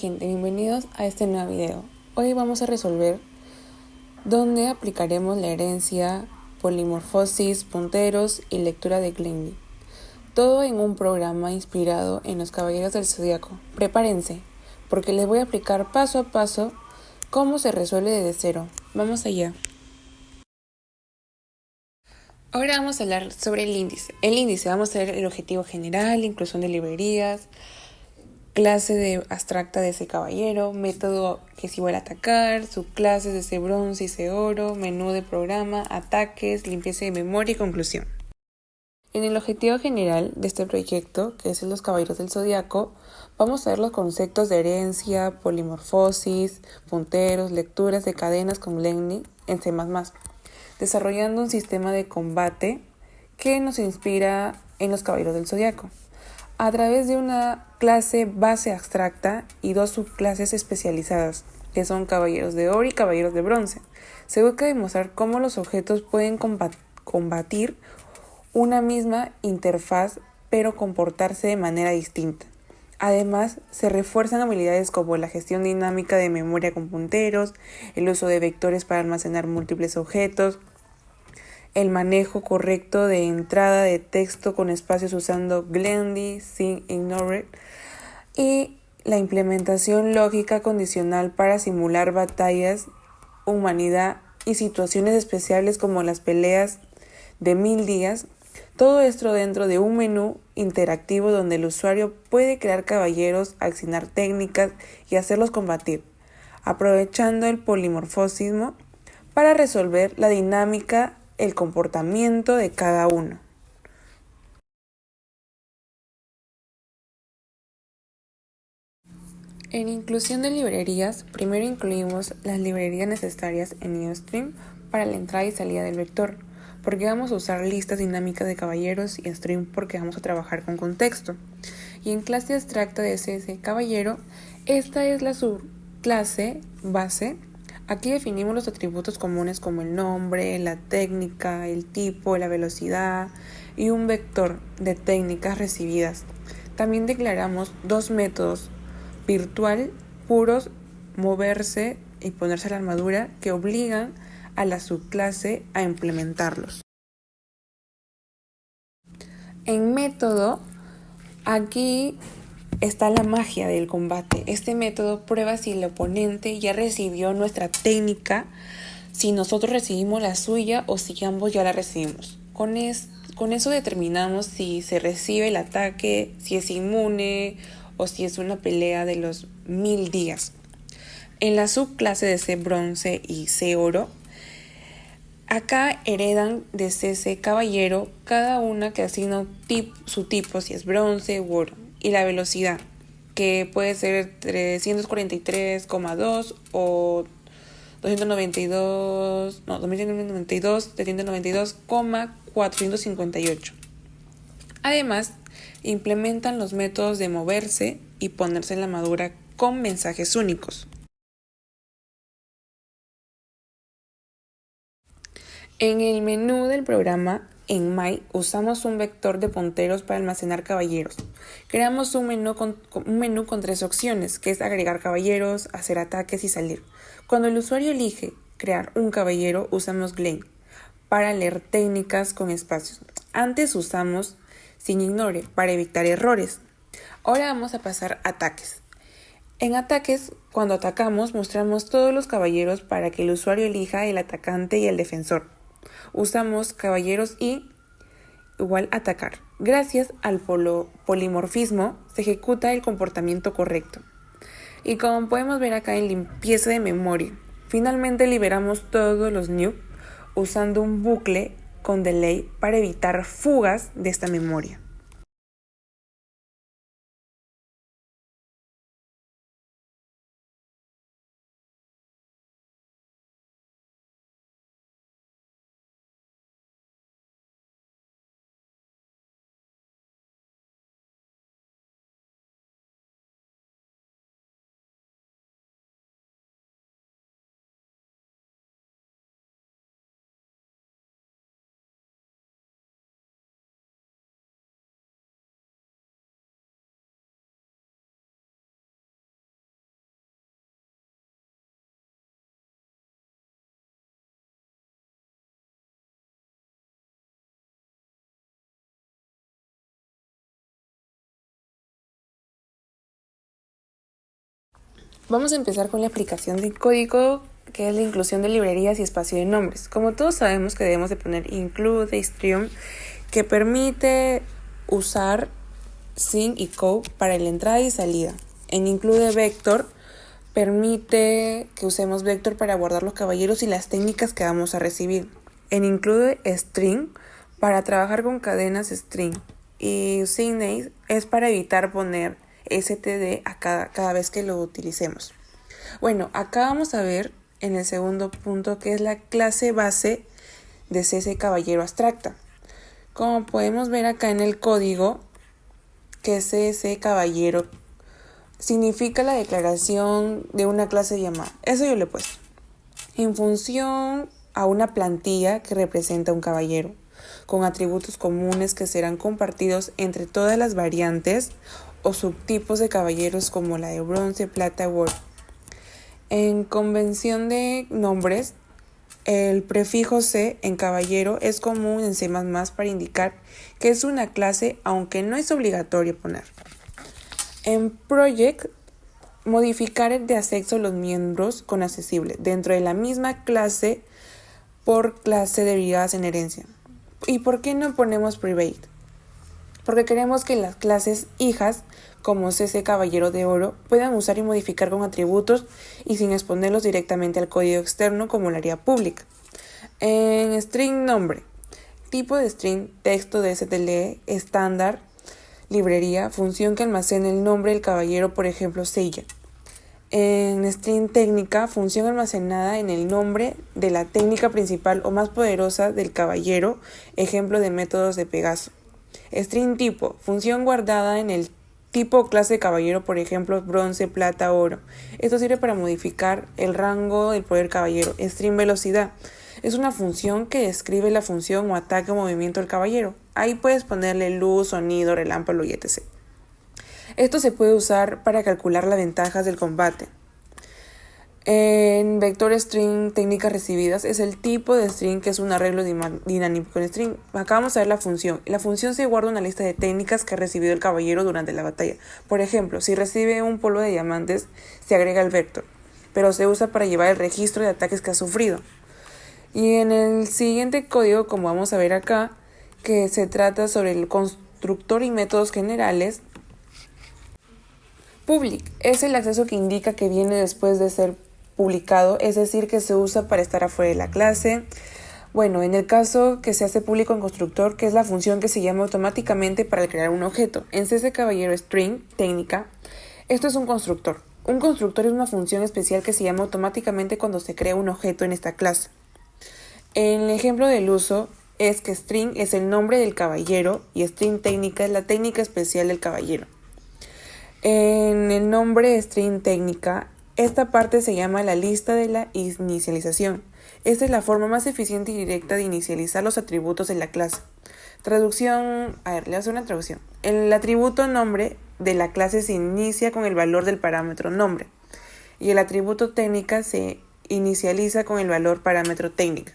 Gente, bienvenidos a este nuevo video. Hoy vamos a resolver dónde aplicaremos la herencia, polimorfosis, punteros y lectura de Glenn. Todo en un programa inspirado en los Caballeros del Zodiaco. Prepárense, porque les voy a explicar paso a paso cómo se resuelve desde cero. Vamos allá. Ahora vamos a hablar sobre el índice. El índice, vamos a ver el objetivo general, inclusión de librerías, clase de abstracta de ese caballero, método que es igual a atacar, subclases de ese bronce y ese oro, menú de programa, ataques, limpieza de memoria y conclusión. En el objetivo general de este proyecto, que es los Caballeros del Zodiaco, vamos a ver los conceptos de herencia, polimorfosis, punteros, lecturas de cadenas con Glenn en C++, desarrollando un sistema de combate que nos inspira en los Caballeros del Zodiaco, a través de una clase base abstracta y dos subclases especializadas, que son caballeros de oro y caballeros de bronce. Se busca demostrar cómo los objetos pueden combatir una misma interfaz, pero comportarse de manera distinta. Además, se refuerzan habilidades como la gestión dinámica de memoria con punteros, el uso de vectores para almacenar múltiples objetos, el manejo correcto de entrada de texto con espacios usando Glendy, Sin, Ignore y la implementación lógica condicional para simular batallas, humanidad y situaciones especiales como las peleas de 1000 días. Todo esto dentro de un menú interactivo donde el usuario puede crear caballeros, accionar técnicas y hacerlos combatir, aprovechando el polimorfismo para resolver la dinámica, el comportamiento de cada uno. En inclusión de librerías, primero incluimos las librerías necesarias en IOStream para la entrada y salida del vector, porque vamos a usar listas dinámicas de caballeros, y stream porque vamos a trabajar con contexto. Y en clase abstracta de ese caballero, esta es la subclase base. Aquí definimos los atributos comunes como el nombre, la técnica, el tipo, la velocidad y un vector de técnicas recibidas. También declaramos dos métodos virtual puros, moverse y ponerse la armadura, que obligan a la subclase a implementarlos. En método, aquí está la magia del combate. Este método prueba si el oponente ya recibió nuestra técnica, si nosotros recibimos la suya o si ambos ya la recibimos. Con eso determinamos si se recibe el ataque, si es inmune o si es una pelea de los 1000 días. En la subclase de C bronce y C oro, acá heredan de C caballero cada una que asigna su tipo, si es bronce u oro, y la velocidad, que puede ser 343,2 o 392,458. Además, implementan los métodos de moverse y ponerse en la armadura con mensajes únicos. En el menú del programa, en My, usamos un vector de punteros para almacenar caballeros. Creamos un menú con tres opciones, que es agregar caballeros, hacer ataques y salir. Cuando el usuario elige crear un caballero, usamos Glenn para leer técnicas con espacios. Antes usamos Sin Ignore para evitar errores. Ahora vamos a pasar a ataques. En ataques, cuando atacamos, mostramos todos los caballeros para que el usuario elija el atacante y el defensor. Usamos caballeros y igual atacar. Gracias al polimorfismo se ejecuta el comportamiento correcto. Y como podemos ver acá en limpieza de memoria, finalmente liberamos todos los nukes usando un bucle con delay para evitar fugas de esta memoria. Vamos a empezar con la aplicación del código, que es la inclusión de librerías y espacio de nombres. Como todos sabemos que debemos de poner include string, que permite usar sin y code para la entrada y salida. En include vector permite que usemos vector para guardar los caballeros y las técnicas que vamos a recibir. En include string para trabajar con cadenas string. Y signate es para evitar poner std a cada vez que lo utilicemos. Bueno, acá vamos a ver en el segundo punto que es la clase base de CC Caballero abstracta. Como podemos ver acá en el código, que CC Caballero significa la declaración de una clase llamada. Eso yo le he puesto. En función a una plantilla que representa un caballero, con atributos comunes que serán compartidos entre todas las variantes o subtipos de caballeros como la de bronce, plata o oro. En convención de nombres, el prefijo C en caballero es común en C++ para indicar que es una clase, aunque no es obligatorio poner. En project, modificar de acceso los miembros con accesible dentro de la misma clase por clase derivadas en herencia. ¿Y por qué no ponemos private? Porque queremos que las clases hijas, como CC Caballero de Oro, puedan usar y modificar con atributos y sin exponerlos directamente al código externo como la haría pública. En string nombre, tipo de string, texto de STL, estándar, librería, función que almacena el nombre del caballero, por ejemplo, Seiya. En string técnica, función almacenada en el nombre de la técnica principal o más poderosa del caballero, ejemplo de métodos de Pegaso. String tipo, función guardada en el tipo o clase de caballero, por ejemplo, bronce, plata, oro. Esto sirve para modificar el rango del poder caballero. String velocidad, es una función que describe la función o ataque o movimiento del caballero. Ahí puedes ponerle luz, sonido, relámpago y etc. Esto se puede usar para calcular las ventajas del combate. En vector string técnicas recibidas es el tipo de string que es un arreglo dinámico en string. Acá vamos a ver la función. La función se guarda una lista de técnicas que ha recibido el caballero durante la batalla. Por ejemplo, si recibe un polvo de diamantes, se agrega el vector, pero se usa para llevar el registro de ataques que ha sufrido. Y en el siguiente código, como vamos a ver acá, que se trata sobre el constructor y métodos generales. Public es el acceso que indica que viene después de ser publicado, es decir, que se usa para estar afuera de la clase. Bueno, en el caso que se hace público en constructor, que es la función que se llama automáticamente para crear un objeto. En CC Caballero String, técnica, esto es un constructor. Un constructor es una función especial que se llama automáticamente cuando se crea un objeto en esta clase. En el ejemplo del uso es que string es el nombre del caballero y string técnica es la técnica especial del caballero. En el nombre string técnica, esta parte se llama la lista de la inicialización. Esta es la forma más eficiente y directa de inicializar los atributos de la clase. Traducción, le voy a hacer una traducción. El atributo nombre de la clase se inicia con el valor del parámetro nombre y el atributo técnica se inicializa con el valor parámetro técnica.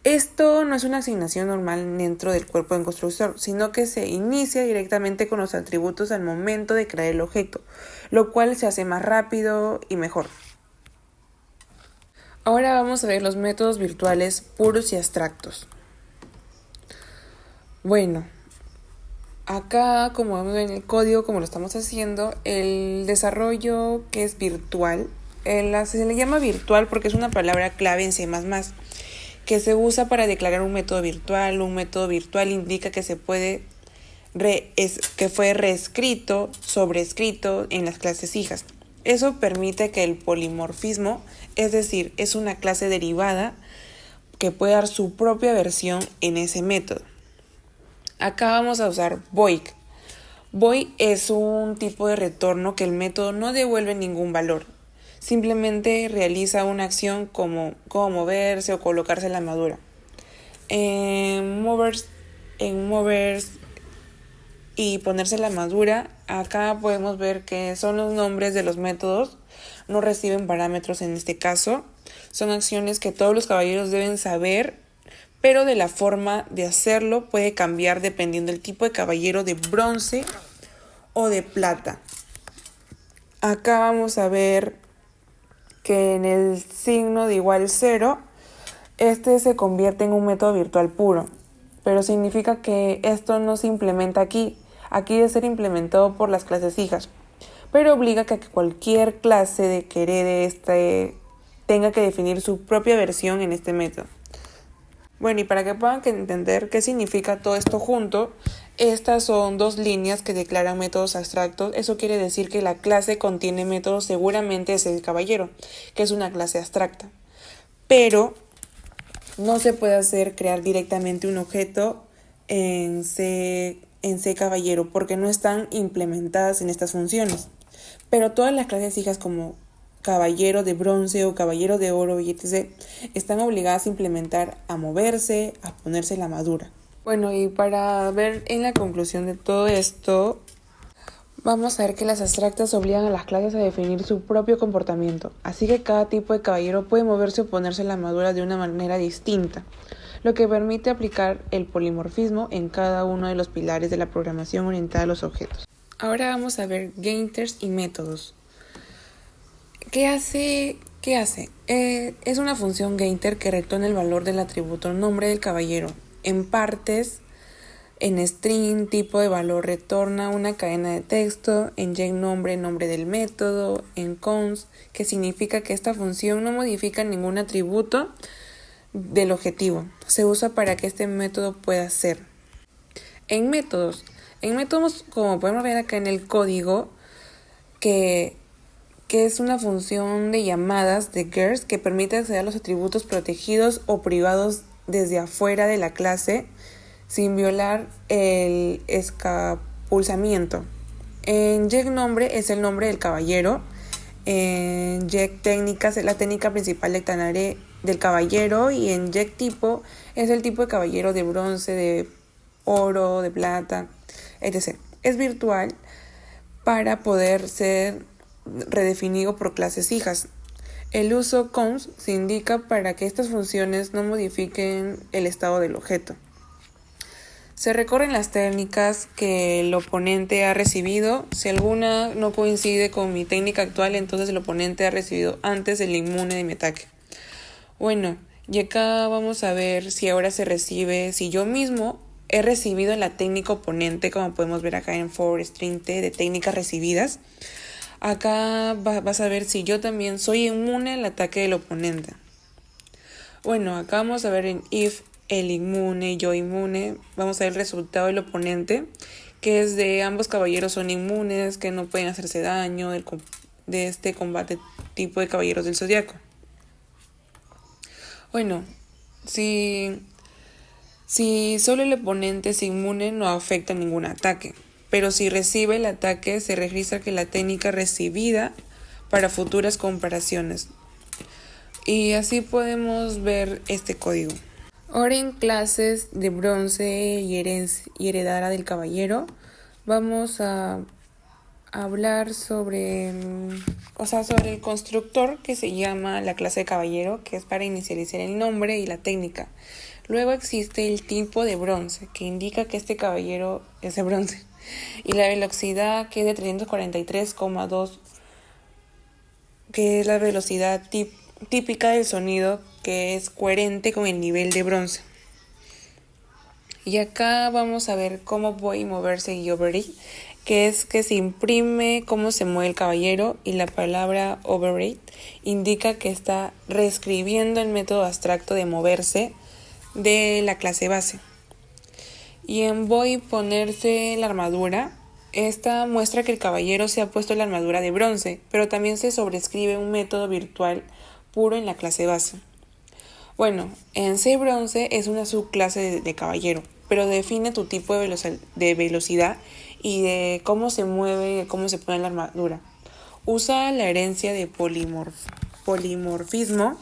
Esto no es una asignación normal dentro del cuerpo de constructor, sino que se inicia directamente con los atributos al momento de crear el objeto, lo cual se hace más rápido y mejor. Ahora vamos a ver los métodos virtuales puros y abstractos. Bueno, acá como vemos en el código, como lo estamos haciendo, el desarrollo que es virtual, se le llama virtual porque es una palabra clave en C++, que se usa para declarar un método virtual. Un método virtual indica que se puede que fue reescrito, sobrescrito en las clases hijas. Eso permite que el polimorfismo, es decir, es una clase derivada que puede dar su propia versión en ese método. Acá vamos a usar void. Void es un tipo de retorno que el método no devuelve ningún valor. Simplemente realiza una acción como moverse o colocarse en la armadura. En movers y ponerse la armadura, acá podemos ver que son los nombres de los métodos, no reciben parámetros en este caso. Son acciones que todos los caballeros deben saber, pero de la forma de hacerlo puede cambiar dependiendo del tipo de caballero de bronce o de plata. Acá vamos a ver que en el signo de igual 0, este se convierte en un método virtual puro, pero significa que esto no se implementa aquí. Aquí debe ser implementado por las clases hijas, pero obliga a que cualquier clase de que herede tenga que definir su propia versión en este método. Bueno, y para que puedan entender qué significa todo esto junto, estas son dos líneas que declaran métodos abstractos. Eso quiere decir que la clase contiene métodos, seguramente es el caballero, que es una clase abstracta. Pero no se puede crear directamente un objeto en C caballero porque no están implementadas en estas funciones. Pero todas las clases hijas como caballero de bronce o caballero de oro y etc. están obligadas a implementar, a moverse, a ponerse la armadura. Bueno, y para ver en la conclusión de todo esto, vamos a ver que las abstractas obligan a las clases a definir su propio comportamiento, así que cada tipo de caballero puede moverse o ponerse la armadura de una manera distinta, lo que permite aplicar el polimorfismo en cada uno de los pilares de la programación orientada a los objetos. Ahora vamos a ver getters y métodos. ¿Qué hace? Es una función getter que retorna el valor del atributo nombre del caballero. En partes, en string, tipo de valor retorna una cadena de texto, en getNombre, nombre del método, en const, que significa que esta función no modifica ningún atributo del objetivo. Se usa para que este método pueda ser. En métodos, como podemos ver acá en el código, que es una función de llamadas de get:s que permite acceder a los atributos protegidos o privados desde afuera de la clase sin violar el escapulsamiento. En getNombre es el nombre del caballero. En getTécnicas es la técnica principal del caballero. Y en getTipo es el tipo de caballero de bronce, de oro, de plata, etc. Es virtual para poder ser redefinido por clases hijas. El uso const se indica para que estas funciones no modifiquen el estado del objeto. Se recorren las técnicas que el oponente ha recibido. Si alguna no coincide con mi técnica actual, entonces el oponente ha recibido antes el inmune de mi ataque. Bueno, y acá vamos a ver si ahora se recibe, si yo mismo he recibido la técnica oponente, como podemos ver acá en forString T de técnicas recibidas. Acá vas a ver si yo también soy inmune al ataque del oponente. Bueno, acá vamos a ver en if el inmune, yo inmune. Vamos a ver el resultado del oponente, que es de ambos caballeros son inmunes, que no pueden hacerse daño de este combate tipo de caballeros del zodiaco. Bueno, si solo el oponente es inmune, no afecta ningún ataque. Pero si recibe el ataque, se registra que la técnica recibida para futuras comparaciones. Y así podemos ver este código. Ahora en clases de bronce y heredera del caballero, vamos a hablar sobre el constructor que se llama la clase de caballero, que es para inicializar el nombre y la técnica. Luego existe el tipo de bronce, que indica que este caballero es de bronce. Y la velocidad, que es de 343,2, que es la velocidad típica del sonido, que es coherente con el nivel de bronce. Y acá vamos a ver cómo voy a moverse y override, que es que se imprime cómo se mueve el caballero, y la palabra override indica que está reescribiendo el método abstracto de moverse de la clase base. Y en voy ponerse la armadura, esta muestra que el caballero se ha puesto la armadura de bronce, pero también se sobrescribe un método virtual puro en la clase base. Bueno, en C bronce es una subclase de caballero, pero define tu tipo de velocidad y de cómo se mueve y de cómo se pone la armadura. Usa la herencia de polimorfismo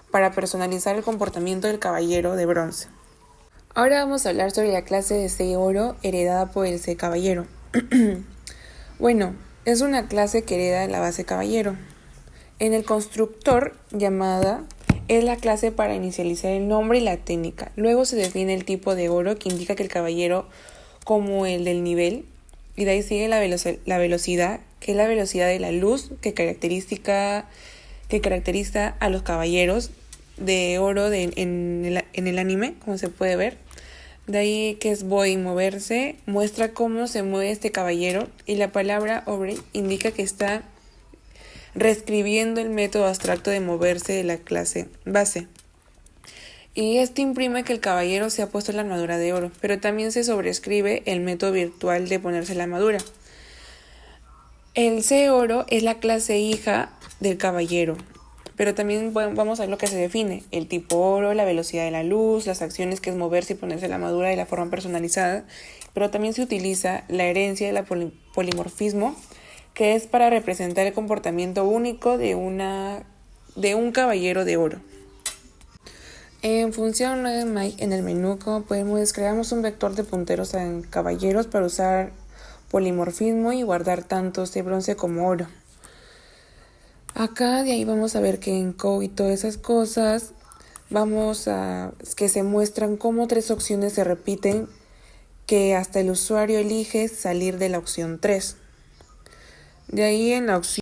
para personalizar el comportamiento del caballero de bronce. Ahora vamos a hablar sobre la clase de C oro heredada por el C caballero. Bueno, es una clase que hereda la base caballero. En el constructor llamada es la clase para inicializar el nombre y la técnica. Luego se define el tipo de oro, que indica que el caballero como el del nivel, y de ahí sigue la velocidad, que es la velocidad de la luz que caracteriza a los caballeros de oro en el anime, como se puede ver. De ahí que es Boy, moverse, muestra cómo se mueve este caballero, y la palabra Obrey indica que está reescribiendo el método abstracto de moverse de la clase base. Y esto imprime que el caballero se ha puesto la armadura de oro, pero también se sobrescribe el método virtual de ponerse la armadura. El C oro es la clase hija del caballero, pero también vamos a ver lo que se define: el tipo oro, la velocidad de la luz, las acciones que es moverse y ponerse la armadura de la forma personalizada, pero también se utiliza la herencia del polimorfismo, que es para representar el comportamiento único de un caballero de oro. En función 9 en el menú, como podemos, creamos un vector de punteros en caballeros para usar polimorfismo y guardar tanto de bronce como oro. Acá de ahí vamos a ver que en Code y todas esas cosas que se muestran cómo 3 opciones se repiten, que hasta el usuario elige salir de la opción 3. De ahí en la opción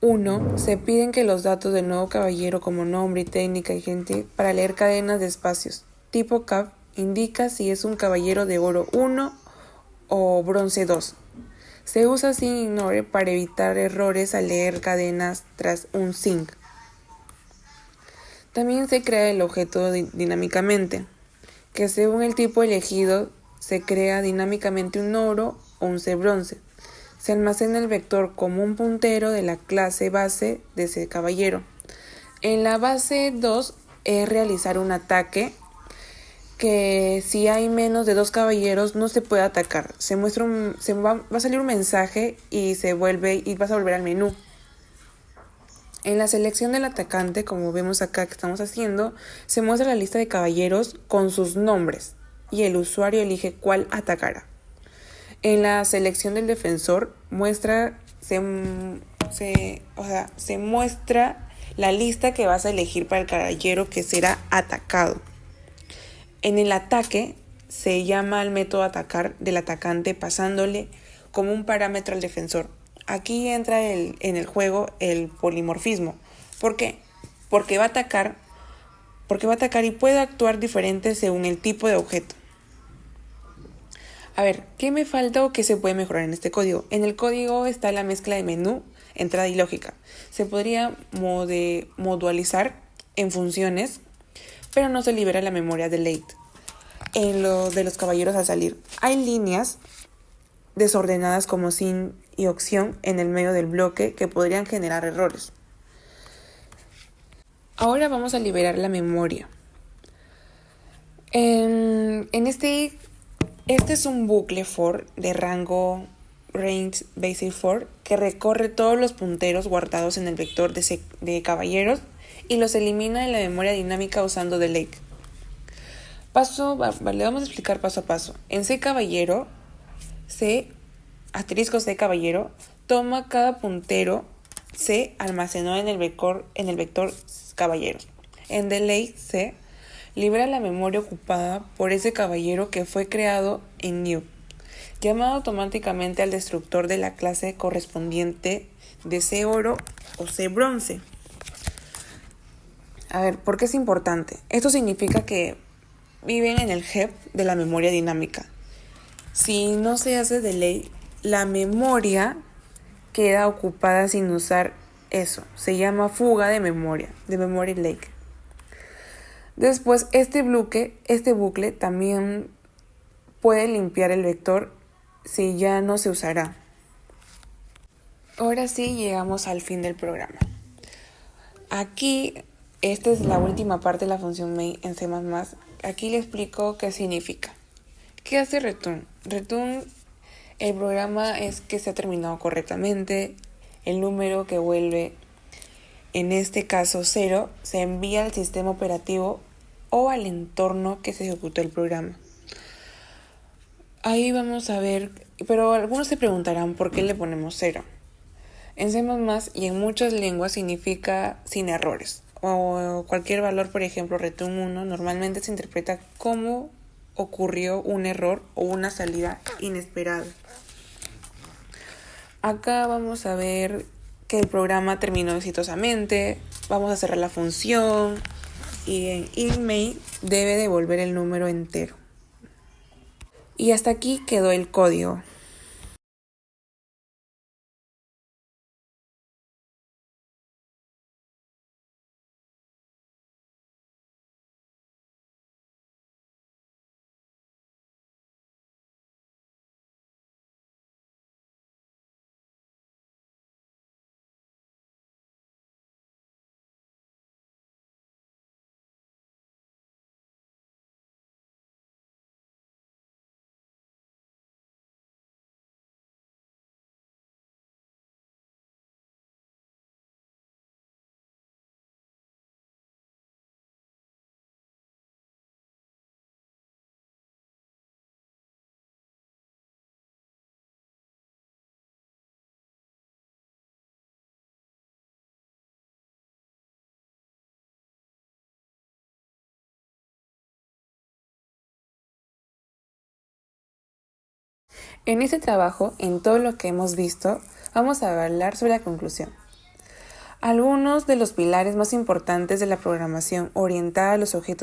1 se piden que los datos del nuevo caballero, como nombre y técnica y gente, para leer cadenas de espacios. Tipo cap indica si es un caballero de oro 1 o bronce 2. Se usa sin ignore para evitar errores al leer cadenas tras un sync. También se crea el objeto dinámicamente, que según el tipo elegido se crea dinámicamente un oro o un C bronce. Se almacena el vector como un puntero de la clase base de ese caballero. En la base 2 es realizar un ataque, que si hay menos de 2 caballeros no se puede atacar. Va a salir un mensaje y vas a volver al menú. En la selección del atacante, como vemos acá que estamos haciendo, se muestra la lista de caballeros con sus nombres y el usuario elige cuál atacará. En la selección del defensor se muestra la lista que vas a elegir para el caballero que será atacado. En el ataque se llama al método atacar del atacante pasándole como un parámetro al defensor. Aquí entra en el juego el polimorfismo. ¿Por qué? Porque va a atacar y puede actuar diferente según el tipo de objeto. A ver, ¿qué me falta o qué se puede mejorar en este código? En el código está la mezcla de menú, entrada y lógica. Se podría modualizar en funciones, pero no se libera la memoria de late. En lo de los caballeros al salir, hay líneas desordenadas como sin y opción en el medio del bloque que podrían generar errores. Ahora vamos a liberar la memoria. Este es un bucle for de rango range basic for que recorre todos los punteros guardados en el vector de caballeros y los elimina de la memoria dinámica usando delete. Le vamos a explicar paso a paso. En C caballero, asterisco C caballero, toma cada puntero C almacenado en el vector caballeros. En delete C, libera la memoria ocupada por ese caballero que fue creado en new, llamado automáticamente al destructor de la clase correspondiente de C oro o C bronce. A ver, ¿por qué es importante? Esto significa que viven en el heap de la memoria dinámica. Si no se hace delay, la memoria queda ocupada sin usar eso. Se llama fuga de memoria, de memory leak. Después, este bucle también puede limpiar el vector si ya no se usará. Ahora sí llegamos al fin del programa. Aquí, esta es la última parte de la función main en C++. Aquí le explico qué significa. ¿Qué hace return? Return, el programa es que se ha terminado correctamente. El número que vuelve, en este caso 0, se envía al sistema operativo o al entorno que se ejecutó el programa. Ahí vamos a ver, pero algunos se preguntarán por qué le ponemos 0. En C++ y en muchas lenguas significa sin errores. O cualquier valor, por ejemplo, return 1, normalmente se interpreta como ocurrió un error o una salida inesperada. Acá vamos a ver que el programa terminó exitosamente, vamos a cerrar la función y en inMain debe devolver el número entero. Y hasta aquí quedó el código. En este trabajo, en todo lo que hemos visto, vamos a hablar sobre la conclusión. Algunos de los pilares más importantes de la programación orientada a los objetos